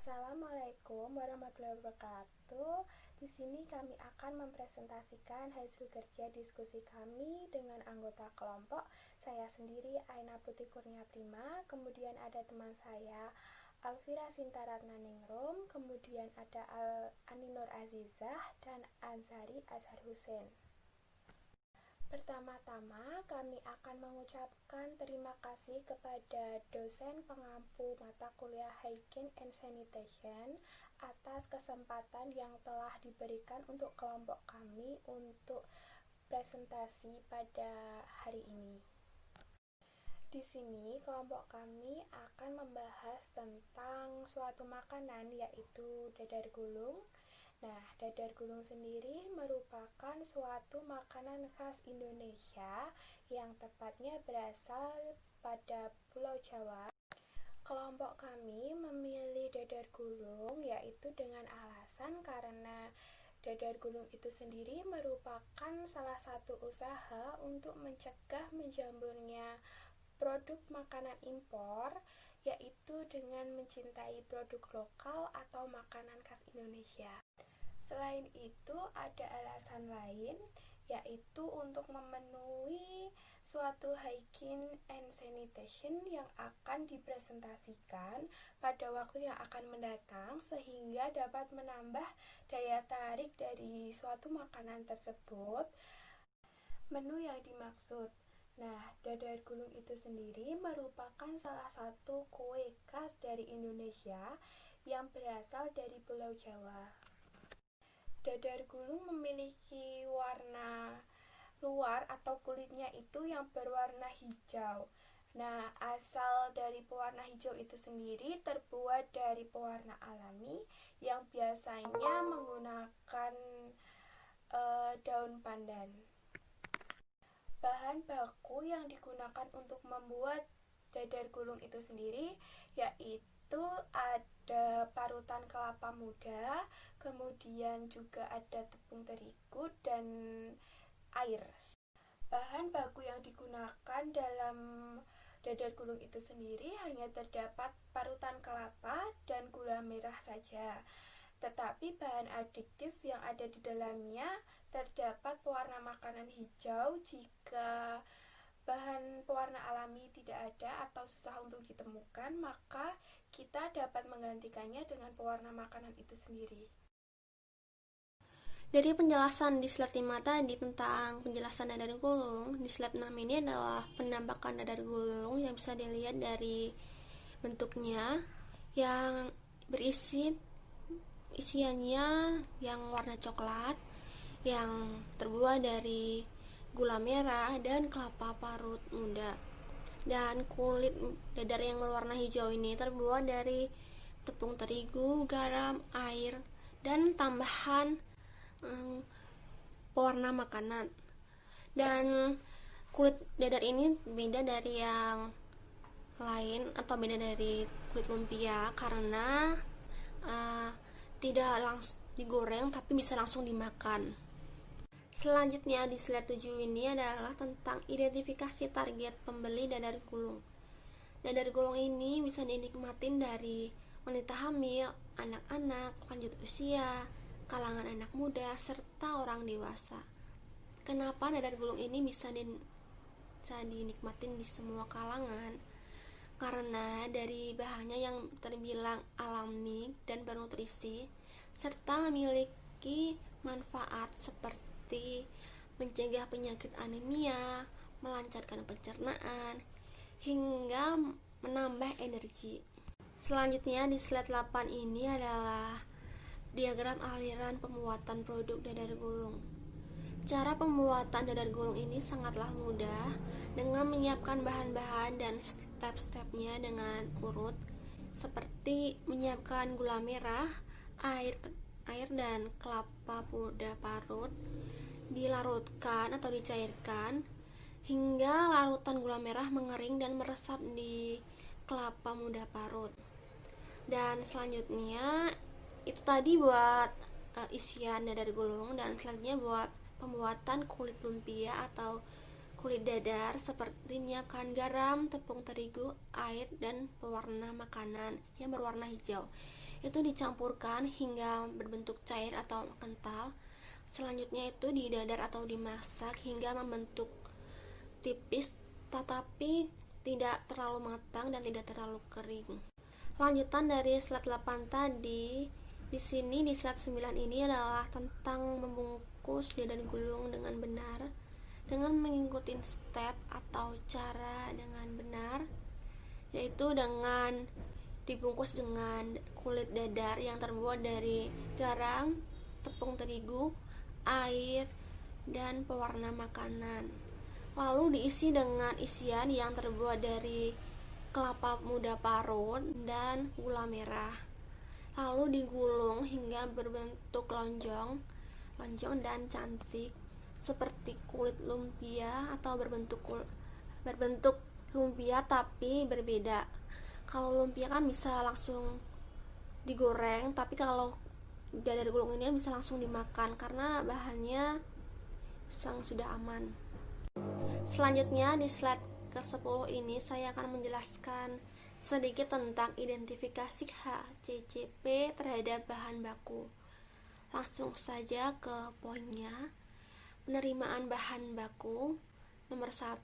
Assalamualaikum warahmatullahi wabarakatuh. Di sini kami akan mempresentasikan hasil kerja diskusi kami dengan anggota kelompok. Saya sendiri Aina Putri Kurnia Prima, kemudian ada teman saya Alvira Sintaratna Ningrum, kemudian ada Aninur Azizah dan Ansari Azhar Hussein. Pertama-tama, kami akan mengucapkan terima kasih kepada dosen pengampu mata kuliah Hygiene and Sanitation atas kesempatan yang telah diberikan untuk kelompok kami untuk presentasi pada hari ini. Di sini, kelompok kami akan membahas tentang suatu makanan, yaitu dadar gulung. Nah, dadar gulung sendiri merupakan suatu makanan khas Indonesia yang tepatnya berasal pada Pulau Jawa. Kelompok kami memilih dadar gulung yaitu dengan alasan karena dadar gulung itu sendiri merupakan salah satu usaha untuk mencegah menjamurnya produk makanan impor, yaitu dengan mencintai produk lokal atau makanan khas Indonesia. Selain itu, ada alasan lain, yaitu untuk memenuhi suatu hygiene and sanitation yang akan dipresentasikan pada waktu yang akan mendatang, sehingga dapat menambah daya tarik dari suatu makanan tersebut. Menu yang dimaksud, nah, dadar gulung itu sendiri merupakan salah satu kue khas dari Indonesia yang berasal dari Pulau Jawa. Dadar gulung memiliki warna luar atau kulitnya itu yang berwarna hijau. Nah, asal dari pewarna hijau itu sendiri terbuat dari pewarna alami yang biasanya menggunakan daun pandan. Bahan baku yang digunakan untuk membuat dadar gulung itu sendiri yaitu ada parutan kelapa muda, kemudian juga ada tepung terigu dan air. Bahan baku yang digunakan dalam dadar gulung itu sendiri hanya terdapat parutan kelapa dan gula merah saja. Tetapi bahan adiktif yang ada di dalamnya terdapat pewarna makanan hijau jika bahan pewarna alami tidak ada atau susah untuk ditemukan, maka kita dapat menggantikannya dengan pewarna makanan itu sendiri. Dari penjelasan di slide 5 tadi tentang penjelasan dadar gulung, di slide 6 ini adalah penampakan dadar gulung yang bisa dilihat dari bentuknya yang isiannya yang warna coklat, yang terbuat dari gula merah dan kelapa parut muda. Dan kulit dadar yang berwarna hijau ini terbuat dari tepung terigu, garam, air, dan tambahan pewarna makanan. Dan kulit dadar ini beda dari yang lain atau beda dari kulit lumpia karena tidak langsung digoreng tapi bisa langsung dimakan. Selanjutnya di slide 7 ini adalah tentang identifikasi target pembeli dadar gulung. Dadar gulung ini bisa dinikmatin dari wanita hamil, anak-anak, lanjut usia, kalangan anak muda, serta orang dewasa. Kenapa dadar gulung ini bisa dinikmatin di semua kalangan? Karena dari bahannya yang terbilang alami dan bernutrisi, serta memiliki manfaat seperti mencegah penyakit anemia, melancarkan pencernaan, hingga menambah energi. Selanjutnya di slide 8 ini adalah diagram aliran pembuatan produk dadar gulung. Cara pembuatan dadar gulung ini sangatlah mudah dengan menyiapkan bahan-bahan dan step-stepnya dengan urut, seperti menyiapkan gula merah, air dan kelapa muda parut, dilarutkan atau dicairkan hingga larutan gula merah mengering dan meresap di kelapa muda parut. Dan selanjutnya itu tadi buat isian dadar gulung, dan selanjutnya buat pembuatan kulit lumpia atau kulit dadar seperti menyiapkan garam, tepung terigu, air, dan pewarna makanan yang berwarna hijau. itu dicampurkan hingga berbentuk cair atau kental. Selanjutnya itu didadar atau dimasak hingga membentuk tipis tetapi tidak terlalu matang dan tidak terlalu kering. Lanjutan dari slide 8 tadi, di sini di slide 9 ini adalah tentang membungkus dadar gulung dengan benar dengan mengikuti step atau cara dengan benar, yaitu dengan dibungkus dengan kulit dadar yang terbuat dari garam, tepung terigu, air, dan pewarna makanan. Lalu diisi dengan isian yang terbuat dari kelapa muda parut dan gula merah. Lalu digulung hingga berbentuk lonjong dan cantik seperti kulit lumpia atau berbentuk lumpia tapi berbeda. Kalau lumpia kan bisa langsung digoreng, tapi kalau dadar gulung ini bisa langsung dimakan karena bahannya sudah aman. Selanjutnya di slide ke-10 ini saya akan menjelaskan sedikit tentang identifikasi HACCP terhadap bahan baku. Langsung saja ke poinnya. Penerimaan bahan baku. Nomor 1,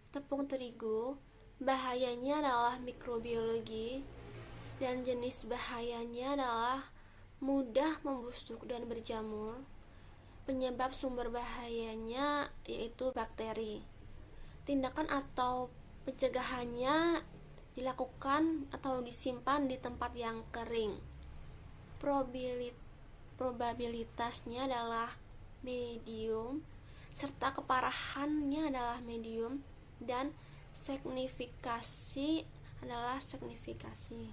tepung terigu. Bahayanya adalah mikrobiologi dan jenis bahayanya adalah mudah membusuk dan berjamur. Penyebab sumber bahayanya yaitu bakteri. Tindakan atau pencegahannya dilakukan atau disimpan di tempat yang kering. Probabilitasnya adalah medium, serta keparahannya adalah medium, dan signifikasi adalah signifikasi.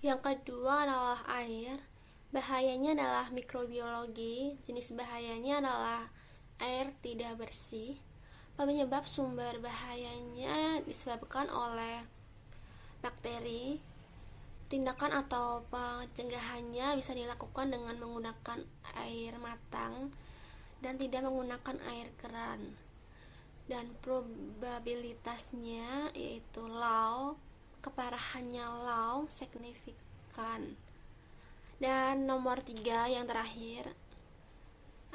Yang kedua adalah air. Bahayanya adalah mikrobiologi, jenis bahayanya adalah air tidak bersih. Penyebab sumber bahayanya disebabkan oleh bakteri. Tindakan atau pencegahannya bisa dilakukan dengan menggunakan air matang dan tidak menggunakan air keran. Dan probabilitasnya yaitu low, keparahannya low, signifikan. Dan nomor 3 yang terakhir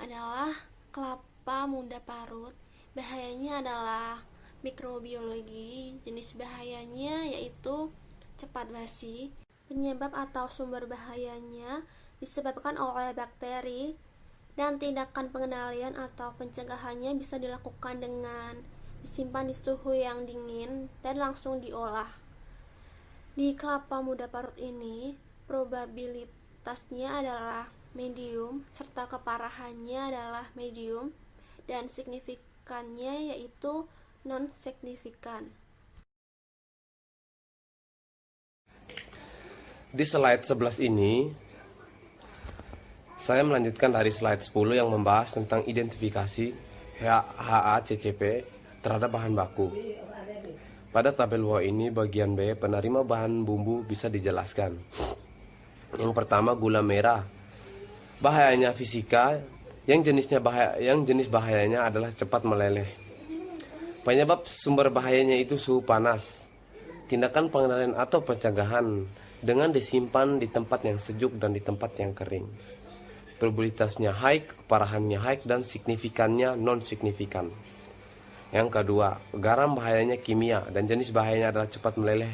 adalah kelapa muda parut. Bahayanya adalah mikrobiologi, jenis bahayanya yaitu cepat basi. Penyebab atau sumber bahayanya disebabkan oleh bakteri, dan tindakan pengendalian atau pencegahannya bisa dilakukan dengan disimpan di suhu yang dingin dan langsung diolah. Di kelapa muda parut ini, probabilitasnya adalah medium, serta keparahannya adalah medium, dan signifikannya yaitu non-signifikan. Di slide 11 ini, saya melanjutkan dari slide 10 yang membahas tentang identifikasi HACCP terhadap bahan baku. Pada tabel bawah ini, bagian B, penerima bahan bumbu bisa dijelaskan. Yang pertama, gula merah. Bahayanya fisika, yang jenis bahayanya adalah cepat meleleh. Penyebab sumber bahayanya itu suhu panas. Tindakan pengendalian atau pencegahan dengan disimpan di tempat yang sejuk dan di tempat yang kering. Probabilitasnya high, keparahannya high, dan signifikannya non-signifikan. Yang kedua, garam bahayanya kimia dan jenis bahayanya adalah cepat meleleh.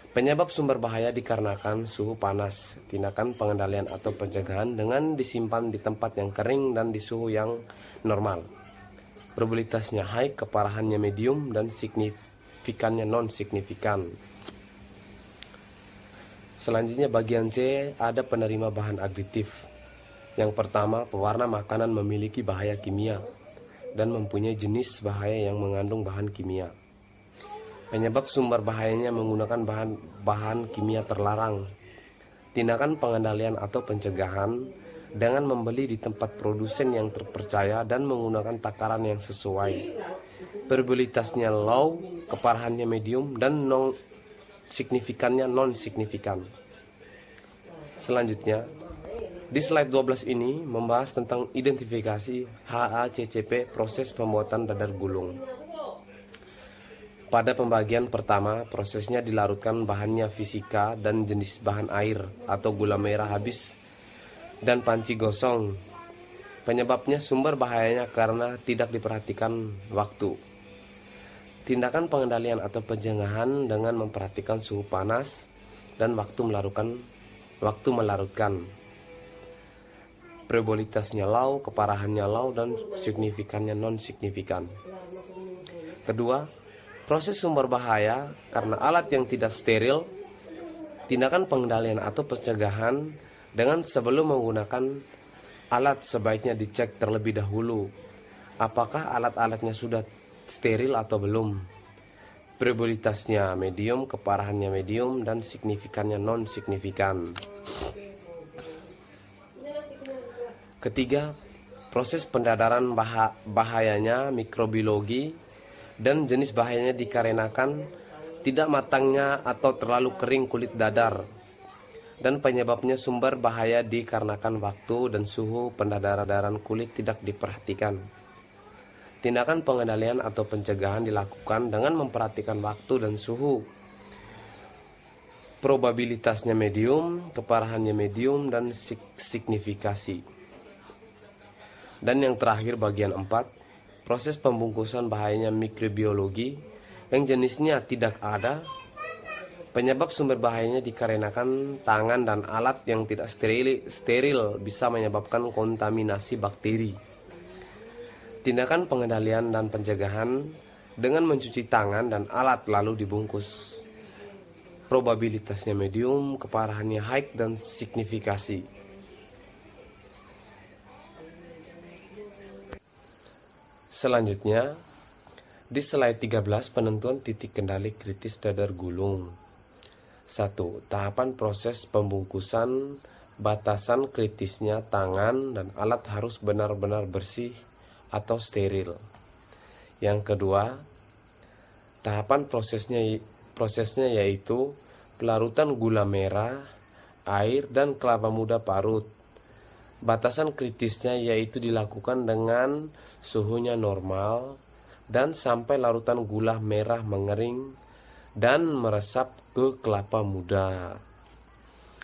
Penyebab sumber bahaya dikarenakan suhu panas. Tindakan pengendalian atau pencegahan dengan disimpan di tempat yang kering dan di suhu yang normal. Probabilitasnya high, keparahannya medium, dan signifikannya non-signifikan. Selanjutnya bagian C, ada penerima bahan aditif. Yang pertama, pewarna makanan memiliki bahaya kimia dan mempunyai jenis bahaya yang mengandung bahan kimia. Penyebab sumber bahayanya menggunakan bahan kimia terlarang. Tindakan pengendalian atau pencegahan dengan membeli di tempat produsen yang terpercaya dan menggunakan takaran yang sesuai. Probabilitasnya low, keparahannya medium, dan signifikannya non-signifikan. Selanjutnya, di slide 12 ini membahas tentang identifikasi HACCP proses pembuatan dadar gulung. Pada pembagian pertama, prosesnya dilarutkan bahannya fisika dan jenis bahan air atau gula merah habis dan panci gosong. Penyebabnya sumber bahayanya karena tidak diperhatikan waktu. Tindakan pengendalian atau pencegahan dengan memperhatikan suhu panas dan waktu melarutkan. Probabilitasnya low, keparahannya low, dan signifikannya non-signifikan. Kedua, proses sumber bahaya karena alat yang tidak steril. Tindakan pengendalian atau pencegahan dengan sebelum menggunakan alat sebaiknya dicek terlebih dahulu apakah alat-alatnya sudah steril atau belum. Probabilitasnya medium, keparahannya medium, dan signifikannya non-signifikan. Ketiga, proses pendadaran bahayanya mikrobiologi dan jenis bahayanya dikarenakan tidak matangnya atau terlalu kering kulit dadar, dan penyebabnya sumber bahaya dikarenakan waktu dan suhu pendadaran kulit tidak diperhatikan. Tindakan pengendalian atau pencegahan dilakukan dengan memperhatikan waktu dan suhu. Probabilitasnya medium, keparahannya medium, dan signifikasi. Dan yang terakhir bagian 4, proses pembungkusan bahayanya mikrobiologi yang jenisnya tidak ada. Penyebab sumber bahayanya dikarenakan tangan dan alat yang tidak steril bisa menyebabkan kontaminasi bakteri. Tindakan pengendalian dan pencegahan dengan mencuci tangan dan alat lalu dibungkus. Probabilitasnya medium, keparahannya high, dan signifikasi. Selanjutnya, di slide 13 penentuan titik kendali kritis dadar gulung. 1. Tahapan proses pembungkusan. Batasan kritisnya tangan dan alat harus benar-benar bersih atau steril. Yang kedua, tahapan prosesnya yaitu pelarutan gula merah, air, dan kelapa muda parut. Batasan kritisnya yaitu dilakukan dengan suhunya normal dan sampai larutan gula merah mengering dan meresap ke kelapa muda.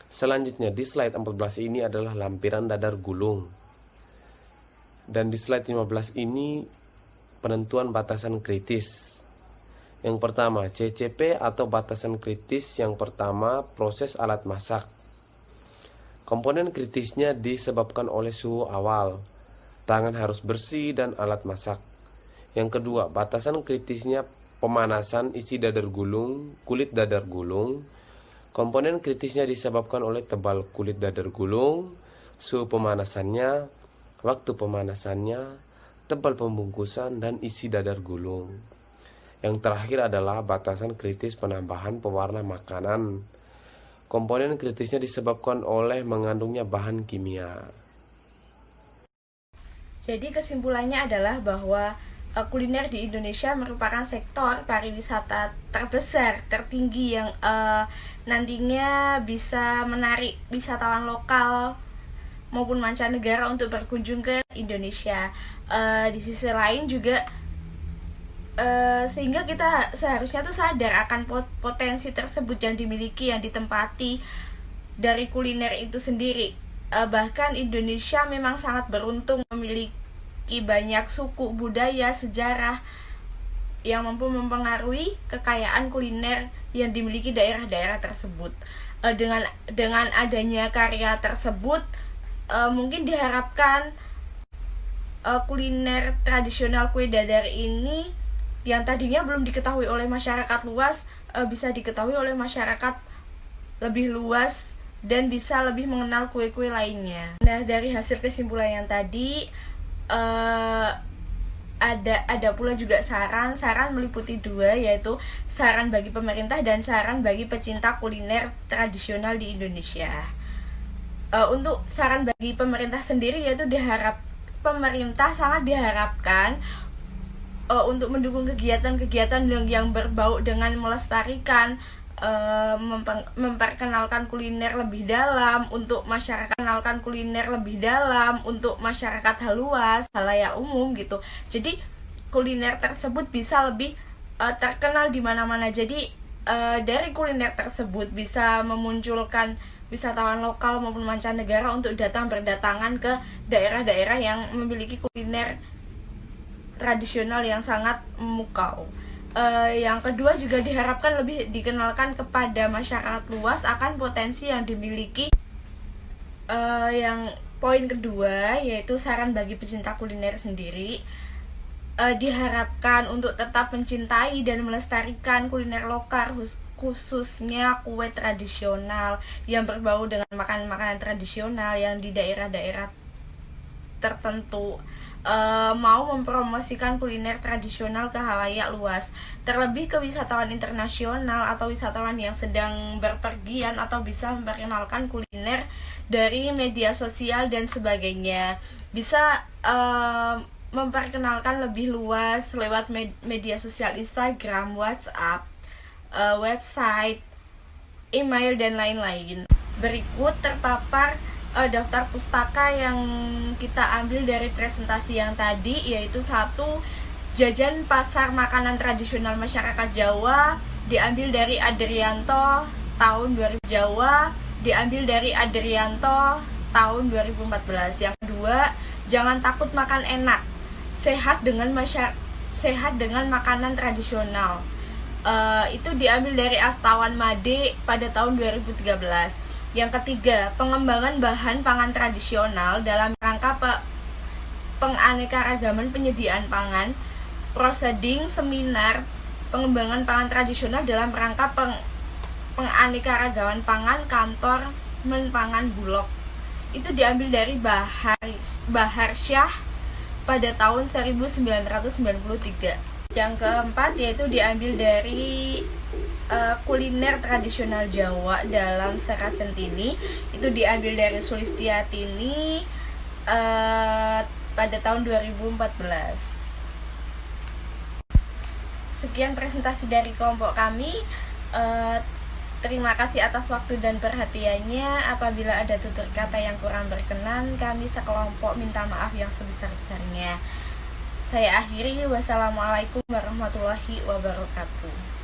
Selanjutnya di slide 14 ini adalah lampiran dadar gulung. Dan di slide 15 ini penentuan batasan kritis. Yang pertama, CCP atau batasan kritis yang pertama, proses alat masak. Komponen kritisnya disebabkan oleh suhu awal. Tangan harus bersih dan alat masak. Yang kedua, batasan kritisnya pemanasan isi dadar gulung, kulit dadar gulung. Komponen kritisnya disebabkan oleh tebal kulit dadar gulung, suhu pemanasannya, waktu pemanasannya, tebal pembungkusan, dan isi dadar gulung. Yang terakhir adalah batasan kritis penambahan pewarna makanan. Komponen kritisnya disebabkan oleh mengandungnya bahan kimia. Jadi kesimpulannya adalah bahwa kuliner di Indonesia merupakan sektor pariwisata terbesar, tertinggi yang nantinya bisa menarik wisatawan lokal maupun mancanegara untuk berkunjung ke Indonesia. Di sisi lain juga sehingga kita seharusnya tuh sadar akan potensi tersebut yang dimiliki, yang ditempati dari kuliner itu sendiri. Bahkan Indonesia memang sangat beruntung memiliki banyak suku, budaya, sejarah yang mampu mempengaruhi kekayaan kuliner yang dimiliki daerah-daerah tersebut. Dengan adanya karya tersebut, mungkin diharapkan kuliner tradisional kue dadar ini yang tadinya belum diketahui oleh masyarakat luas bisa diketahui oleh masyarakat lebih luas dan bisa lebih mengenal kue-kue lainnya. Nah, dari hasil kesimpulan yang tadi ada pula juga saran meliputi dua, yaitu saran bagi pemerintah dan saran bagi pecinta kuliner tradisional di Indonesia. Untuk saran bagi pemerintah sendiri, yaitu pemerintah sangat diharapkan untuk mendukung kegiatan-kegiatan yang berbau dengan melestarikan, memperkenalkan kuliner lebih dalam untuk masyarakat, untuk masyarakat luas, halayak umum gitu. Jadi kuliner tersebut bisa lebih terkenal di mana-mana. Jadi dari kuliner tersebut bisa memunculkan wisatawan lokal maupun mancanegara untuk berdatangan ke daerah-daerah yang memiliki kuliner tradisional yang sangat memukau. Yang kedua juga diharapkan lebih dikenalkan kepada masyarakat luas akan potensi yang dimiliki. Yang poin kedua yaitu saran bagi pecinta kuliner sendiri, diharapkan untuk tetap mencintai dan melestarikan kuliner lokal, khususnya kue tradisional yang berbau dengan makanan-makanan tradisional yang di daerah-daerah tertentu. Mau mempromosikan kuliner tradisional ke halayak luas, terlebih ke wisatawan internasional atau wisatawan yang sedang berpergian, atau bisa memperkenalkan kuliner dari media sosial dan sebagainya. Bisa memperkenalkan lebih luas lewat media sosial Instagram, WhatsApp, website, email, dan lain-lain. Berikut terpapar daftar pustaka yang kita ambil dari presentasi yang tadi, yaitu 1. Jajan pasar makanan tradisional masyarakat Jawa, diambil dari Adrianto tahun 2000. Jawa diambil dari Adrianto tahun 2014. Yang kedua, jangan takut makan enak, sehat dengan makanan tradisional. Itu diambil dari Astawan Made pada tahun 2013. Yang ketiga, pengembangan bahan pangan tradisional dalam rangka penganekaragaman penyediaan pangan, proseding seminar pengembangan pangan tradisional dalam rangka penganekaragaman pangan kantor Menpangan Bulog. Itu diambil dari Bahar Syah pada tahun 1993. Yang keempat yaitu diambil dari kuliner tradisional Jawa dalam Serat Centini. Itu diambil dari Sulistiatini pada tahun 2014. Sekian presentasi dari kelompok kami. Terima kasih atas waktu dan perhatiannya. Apabila ada tutur kata yang kurang berkenan, kami sekelompok minta maaf yang sebesar-besarnya. Saya akhiri. Wassalamualaikum warahmatullahi wabarakatuh.